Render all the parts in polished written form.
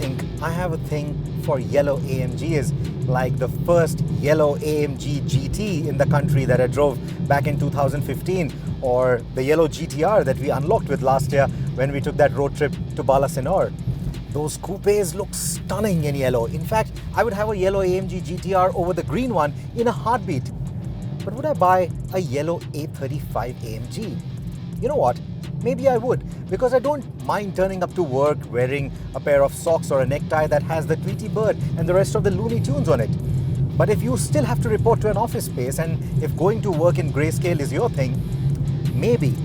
think I have a thing for yellow AMGs, like the first yellow AMG GT in the country that I drove back in 2015, or the yellow GTR that we unlocked with last year when we took that road trip to Balasinor. Those coupes look stunning in yellow. In fact, I would have a yellow AMG GTR over the green one in a heartbeat. But would I buy a yellow A35 AMG? You know what? Maybe I would, because I don't mind turning up to work wearing a pair of socks or a necktie that has the Tweety Bird and the rest of the Looney Tunes on it. But if you still have to report to an office space, and if going to work in grayscale is your thing, maybe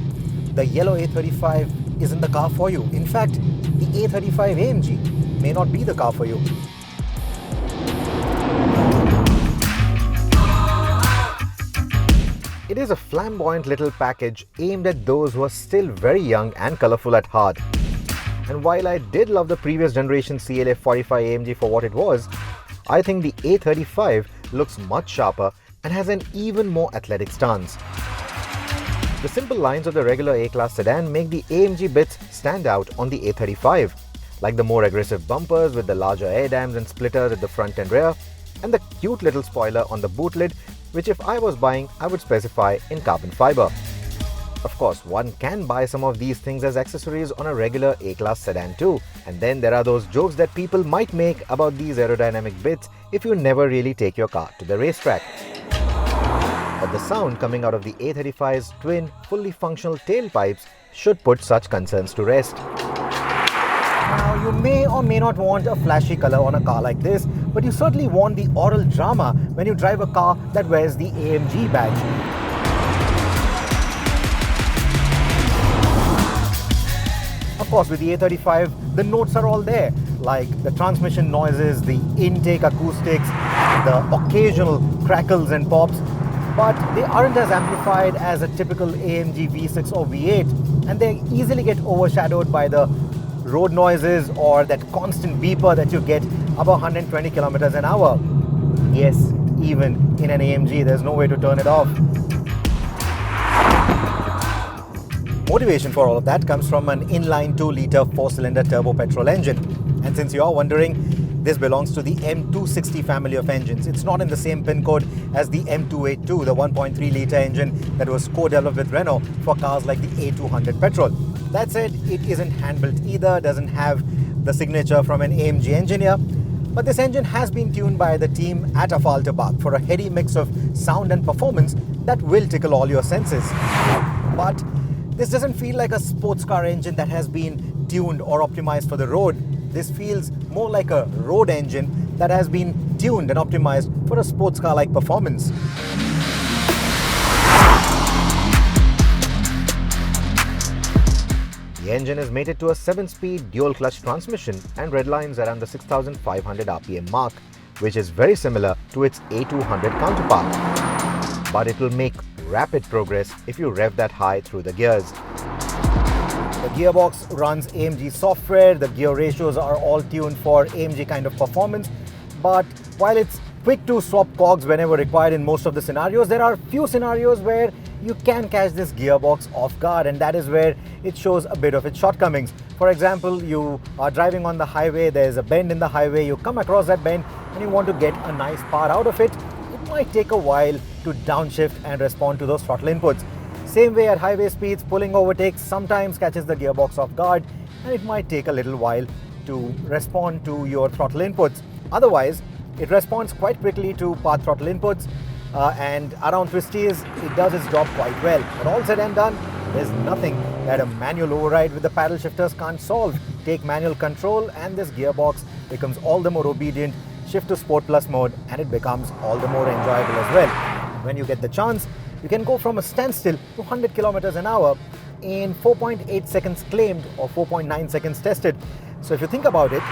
the yellow A35 isn't the car for you. In fact, the A35 AMG may not be the car for you. It is a flamboyant little package aimed at those who are still very young and colourful at heart. And while I did love the previous generation CLA 45 AMG for what it was, I think the A35 looks much sharper and has an even more athletic stance. The simple lines of the regular A-Class sedan make the AMG bits stand out on the A35, like the more aggressive bumpers with the larger air dams and splitters at the front and rear, and the cute little spoiler on the boot lid, which if I was buying, I would specify in carbon fiber. Of course, one can buy some of these things as accessories on a regular A-Class sedan too. And then there are those jokes that people might make about these aerodynamic bits if you never really take your car to the racetrack. But the sound coming out of the A35's twin, fully functional tailpipes should put such concerns to rest. Now, you may or may not want a flashy color on a car like this, but you certainly want the oral drama when you drive a car that wears the AMG badge. Of course, with the A35, the notes are all there, like the transmission noises, the intake acoustics, the occasional crackles and pops, but they aren't as amplified as a typical AMG V6 or V8, and they easily get overshadowed by the road noises or that constant beeper that you get above 120 kilometers an hour. Yes, even in an AMG, there's no way to turn it off. Motivation for all of that comes from an inline 2-litre 4-cylinder turbo petrol engine. And since you are wondering, this belongs to the M260 family of engines. It's not in the same pin code as the M282, the 1.3-litre engine that was co-developed with Renault for cars like the A200 petrol. That said, it isn't hand-built either, doesn't have the signature from an AMG engineer, but this engine has been tuned by the team at Affalterbach for a heady mix of sound and performance that will tickle all your senses. But this doesn't feel like a sports car engine that has been tuned or optimized for the road. This feels more like a road engine that has been tuned and optimized for a sports car-like performance. The engine is mated to a 7-speed dual-clutch transmission and redlines around the 6,500 RPM mark, which is very similar to its A200 counterpart. But it will make rapid progress if you rev that high through the gears. The gearbox runs AMG software, the gear ratios are all tuned for AMG kind of performance, but while it's quick to swap cogs whenever required in most of the scenarios, there are few scenarios where you can catch this gearbox off guard, and that is where it shows a bit of its shortcomings. For example, you are driving on the highway, there's a bend in the highway, you come across that bend and you want to get a nice power out of it. It might take a while to downshift and respond to those throttle inputs. Same way at highway speeds, pulling overtakes sometimes catches the gearbox off guard, and it might take a little while to respond to your throttle inputs. Otherwise, it responds quite quickly to path throttle inputs, and around twisties, it does its job quite well. But all said and done, there's nothing that a manual override with the paddle shifters can't solve. Take manual control and this gearbox becomes all the more obedient. Shift to Sport Plus mode and it becomes all the more enjoyable as well. When you get the chance, you can go from a standstill to 100 kilometers an hour in 4.8 seconds claimed or 4.9 seconds tested. So if you think about it,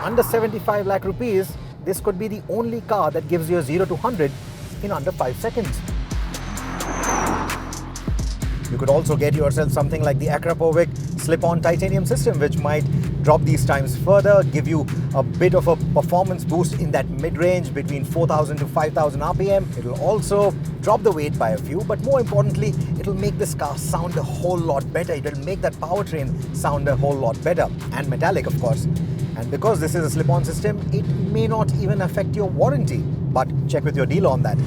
under 75 lakh rupees, this could be the only car that gives you a 0 to 100 in under 5 seconds. You could also get yourself something like the Akrapovic slip-on titanium system, which might drop these times further, give you a bit of a performance boost in that mid-range between 4,000 to 5,000 RPM. It will also drop the weight by a few, but more importantly, it will make this car sound a whole lot better. It will make that powertrain sound a whole lot better, and metallic, of course. And because this is a slip-on system, it may not even affect your warranty. But check with your dealer on that.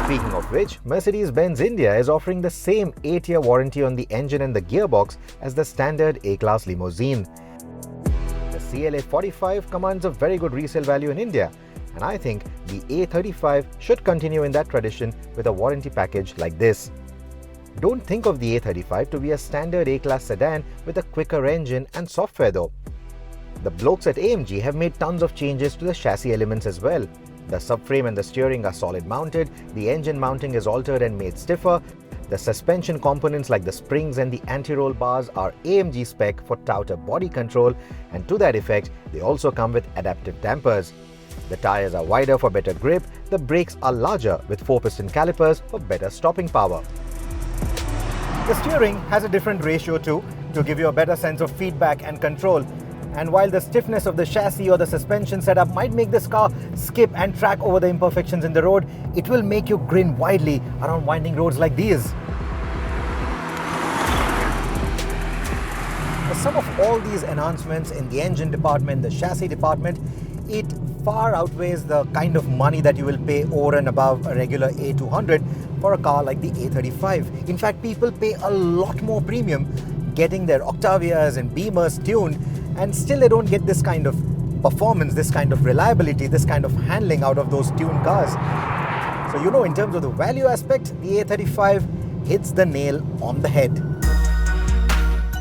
Speaking of which, Mercedes-Benz India is offering the same 8-year warranty on the engine and the gearbox as the standard A-Class limousine. The CLA 45 commands a very good resale value in India, and I think the A35 should continue in that tradition with a warranty package like this. Don't think of the A35 to be a standard A-Class sedan with a quicker engine and software though. The blokes at AMG have made tons of changes to the chassis elements as well. The subframe and the steering are solid mounted, the engine mounting is altered and made stiffer, the suspension components like the springs and the anti-roll bars are AMG spec for touter body control, and to that effect, they also come with adaptive dampers. The tires are wider for better grip, the brakes are larger with 4-piston calipers for better stopping power. The steering has a different ratio too, to give you a better sense of feedback and control. And while the stiffness of the chassis or the suspension setup might make this car skip and track over the imperfections in the road, it will make you grin widely around winding roads like these. The sum of all these enhancements in the engine department, the chassis department, it far outweighs the kind of money that you will pay over and above a regular A200 for a car like the A35. In fact, people pay a lot more premium getting their Octavias and Beamers tuned, and still they don't get this kind of performance, this kind of reliability, this kind of handling out of those tuned cars. So in terms of the value aspect, the A35 hits the nail on the head.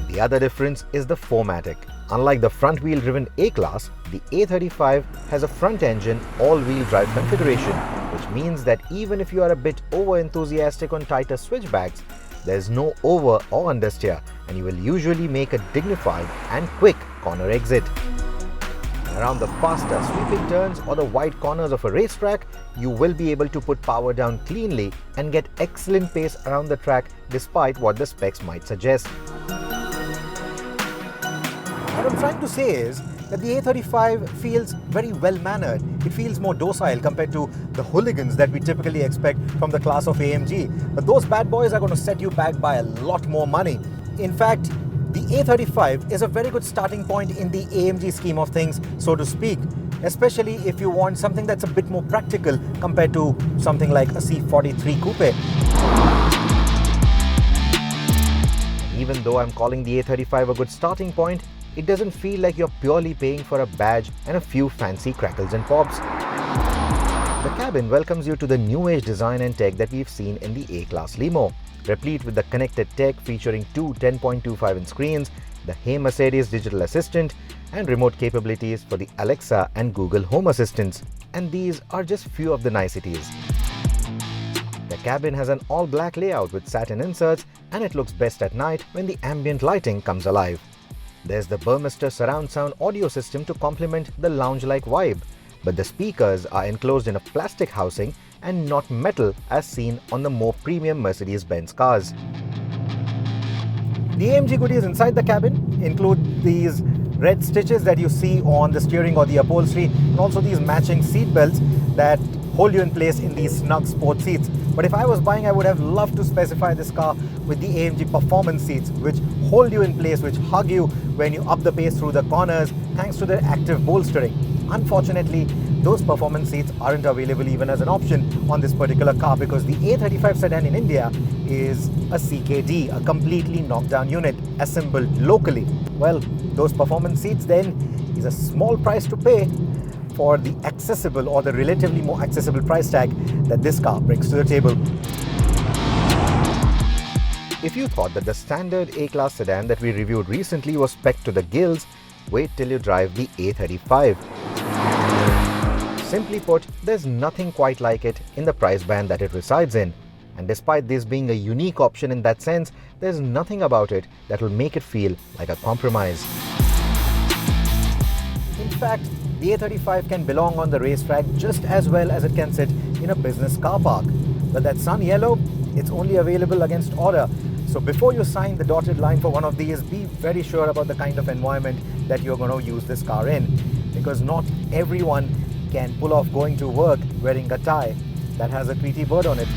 The other difference is the 4MATIC. Unlike the front-wheel driven A-Class, the A35 has a front-engine all-wheel drive configuration, which means that even if you are a bit over-enthusiastic on tighter switchbacks, there is no over or understeer, and you will usually make a dignified and quick corner exit. Around the faster sweeping turns or the wide corners of a racetrack, you will be able to put power down cleanly and get excellent pace around the track despite what the specs might suggest. What I'm trying to say is that the A35 feels very well-mannered. It feels more docile compared to the hooligans that we typically expect from the class of AMG. But those bad boys are going to set you back by a lot more money. In fact, the A35 is a very good starting point in the AMG scheme of things, so to speak, especially if you want something that's a bit more practical compared to something like a C43 Coupe. Even though I'm calling the A35 a good starting point, it doesn't feel like you're purely paying for a badge and a few fancy crackles and pops. The cabin welcomes you to the new age design and tech that we've seen in the A-Class limo, replete with the connected tech featuring two 10.25-inch screens, the Hey Mercedes digital assistant, and remote capabilities for the Alexa and Google Home Assistants. And these are just few of the niceties. The cabin has an all-black layout with satin inserts, and it looks best at night when the ambient lighting comes alive. There's the Burmester surround sound audio system to complement the lounge-like vibe, but the speakers are enclosed in a plastic housing and not metal as seen on the more premium Mercedes-Benz cars. The AMG goodies inside the cabin include these red stitches that you see on the steering or the upholstery, and also these matching seat belts that hold you in place in these snug sport seats. But if I was buying, I would have loved to specify this car with the AMG Performance seats, which hold you in place, which hug you when you up the pace through the corners thanks to their active bolstering. Unfortunately, those performance seats aren't available even as an option on this particular car because the A35 sedan in India is a CKD, a completely knockdown unit assembled locally. Well, those performance seats then is a small price to pay for the accessible or the relatively more accessible price tag that this car brings to the table. If you thought that the standard A-Class sedan that we reviewed recently was spec'd to the gills, wait till you drive the A35. Simply put, there's nothing quite like it in the price band that it resides in. And despite this being a unique option in that sense, there's nothing about it that will make it feel like a compromise. In fact, the A35 can belong on the racetrack just as well as it can sit in a business car park. But that sun yellow, it's only available against order. So before you sign the dotted line for one of these, be very sure about the kind of environment that you're going to use this car in. Because not everyone can pull off going to work wearing a tie that has a Tweety bird on it.